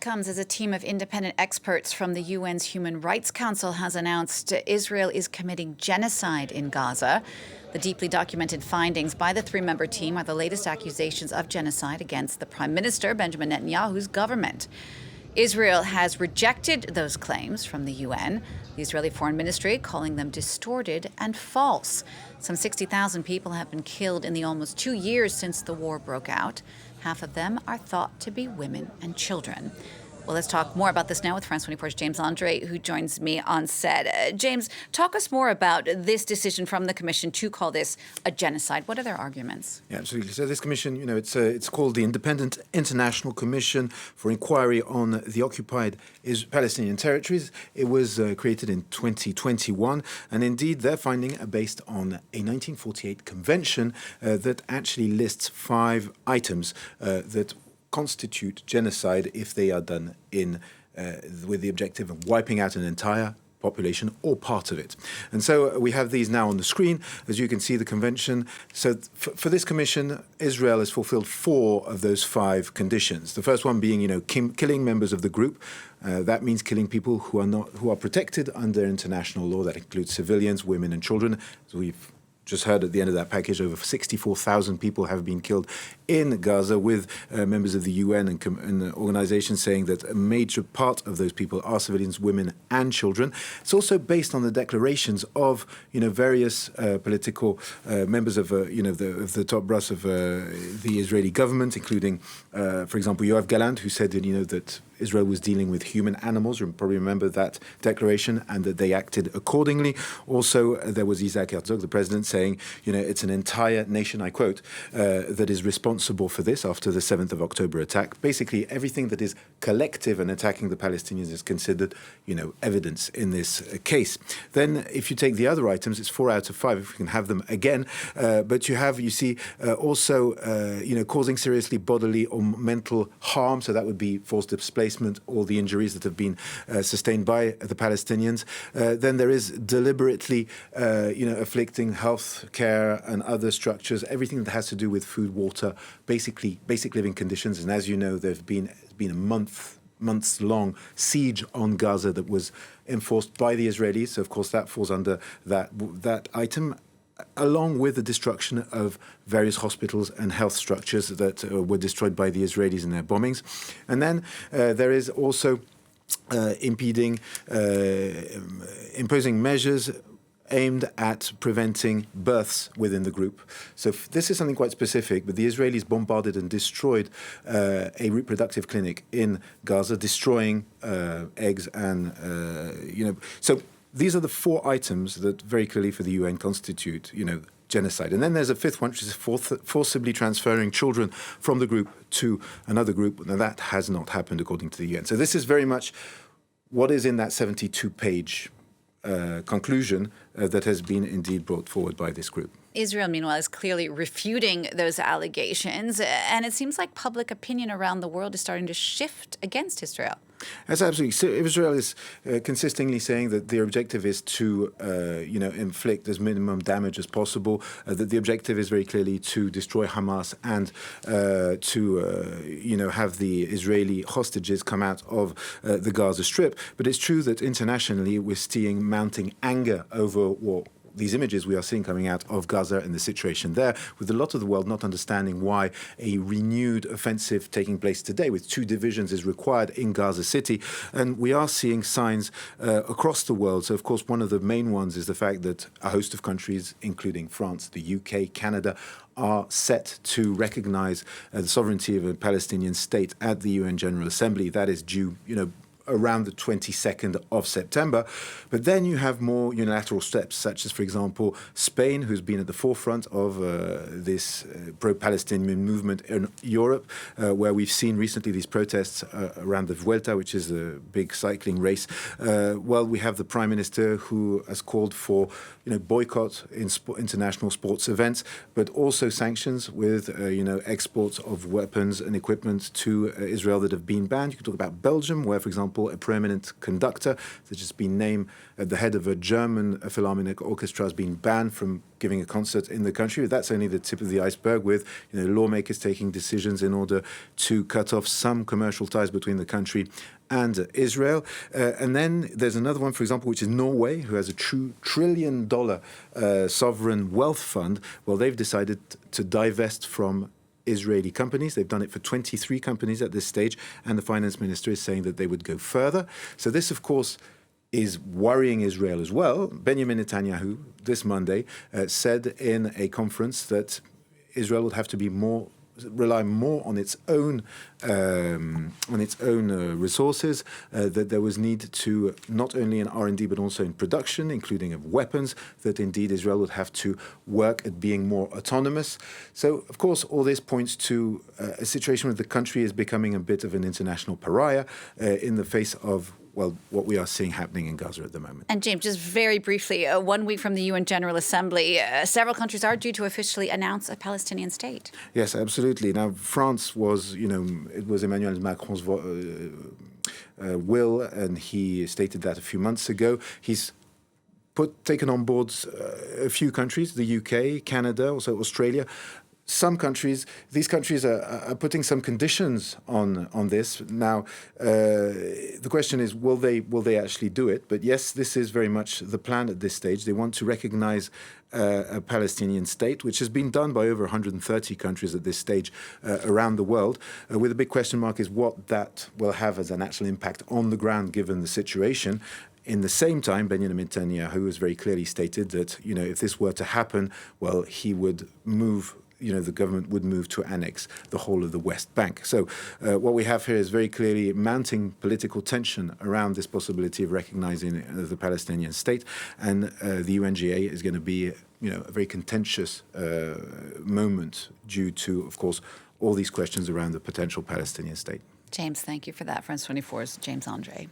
comes as a team of independent experts from the UN's Human Rights Council has announced Israel is committing genocide in Gaza. The deeply documented findings by the three-member team are the latest accusations of genocide against the Prime Minister, Benjamin Netanyahu's government. Israel has rejected those claims from the UN, the Israeli Foreign Ministry calling them distorted and false. Some 60,000 people have been killed in the almost 2 years since the war broke out. Half of them are thought to be women and children. Well, let's talk more about this now with France 24's James André, who joins me on set. James, talk us more about this decision from the Commission to call this a genocide. What are their arguments? Yeah, absolutely. So this commission, it's called the Independent International Commission for Inquiry on the Occupied Palestinian Territories. It was created in 2021, and indeed their findings are based on a 1948 convention that actually lists 5 items that constitute genocide if they are done with the objective of wiping out an entire population or part of it. And so we have these now on the screen. As you can see, the convention. So for this commission, Israel has fulfilled 4 of those 5 conditions. The first one being, killing members of the group. That means killing people who are protected under international law. That includes civilians, women, and children. So we've just heard at the end of that package, over 64,000 people have been killed in Gaza, with members of the UN and organizations saying that a major part of those people are civilians, women and children. It's also based on the declarations of, various political members of, the top brass of the Israeli government, including, for example, Yoav Gallant, who said, that Israel was dealing with human animals. You probably remember that declaration, and that they acted accordingly. Also, there was Isaac Herzog, the president, saying, it's an entire nation, I quote, that is responsible for this after the 7th of October attack. Basically, everything that is collective and attacking the Palestinians is considered, evidence in this case. Then, if you take the other items, it's 4 out of 5, if we can have them again. But you see, also, causing seriously bodily or mental harm. So that would be forced displacement, all the injuries that have been sustained by the Palestinians. Then there is deliberately, afflicting health care and other structures, everything that has to do with food, water, basic living conditions. And as you know, there's been a months-long siege on Gaza that was enforced by the Israelis. So, of course, that falls under that item, along with the destruction of various hospitals and health structures that were destroyed by the Israelis in their bombings. And then there is also imposing measures aimed at preventing births within the group. So this is something quite specific, but the Israelis bombarded and destroyed a reproductive clinic in Gaza, destroying eggs and, So these are the 4 items that very clearly for the UN constitute, genocide. And then there's a 5th one, which is forcibly transferring children from the group to another group. Now, that has not happened according to the UN. So this is very much what is in that 72-page conclusion that has been indeed brought forward by this group. Israel, meanwhile, is clearly refuting those allegations, and it seems like public opinion around the world is starting to shift against Israel. That's absolutely. So Israel is consistently saying that their objective is to, inflict as minimum damage as possible. That the objective is very clearly to destroy Hamas and to, have the Israeli hostages come out of the Gaza Strip. But it's true that internationally we're seeing mounting anger over what these images we are seeing coming out of Gaza and the situation there, with a lot of the world not understanding why a renewed offensive taking place today with 2 divisions is required in Gaza City. And we are seeing signs across the world. So, of course, one of the main ones is the fact that a host of countries, including France, the UK, Canada, are set to recognize the sovereignty of a Palestinian state at the UN General Assembly. That is due, around the 22nd of September. But then you have more unilateral steps, such as, for example, Spain, who's been at the forefront of this pro-Palestinian movement in Europe, where we've seen recently these protests around the Vuelta, which is a big cycling race. We have the Prime Minister who has called for boycott in international sports events, but also sanctions with exports of weapons and equipment to Israel that have been banned. You can talk about Belgium, where, for example, example, a prominent conductor that's just been named at the head of a German Philharmonic orchestra has been banned from giving a concert in the country. That's only the tip of the iceberg, with lawmakers taking decisions in order to cut off some commercial ties between the country and Israel. And then there's another one, for example, which is Norway, who has a $2 trillion sovereign wealth fund. Well, they've decided to divest from Israeli companies. They've done it for 23 companies at this stage, and the finance minister is saying that they would go further. So this, of course, is worrying Israel as well. Benjamin Netanyahu, this Monday, said in a conference that Israel would have to rely more on its own resources, that there was need to not only in R&D but also in production, including of weapons, that indeed Israel would have to work at being more autonomous. So, of course, all this points to a situation where the country is becoming a bit of an international pariah in the face of what we are seeing happening in Gaza at the moment. And James, just very briefly, 1 week from the UN General Assembly, several countries are due to officially announce a Palestinian state. Yes, absolutely. Now, France was, it was Emmanuel Macron's will, and he stated that a few months ago. He's taken on board a few countries, the UK, Canada, also Australia. These countries are putting some conditions on this. Now, the question is, will they actually do it? But yes, this is very much the plan at this stage. They want to recognize a Palestinian state, which has been done by over 130 countries at this stage around the world. With a big question mark is what that will have as an actual impact on the ground, given the situation. In the same time, Benjamin Netanyahu has very clearly stated that, if this were to happen, well, he would move. The government would move to annex the whole of the West Bank. So what we have here is very clearly mounting political tension around this possibility of recognizing the Palestinian state. And the UNGA is going to be, a very contentious moment due to, of course, all these questions around the potential Palestinian state. James, thank you for that. France 24's James André.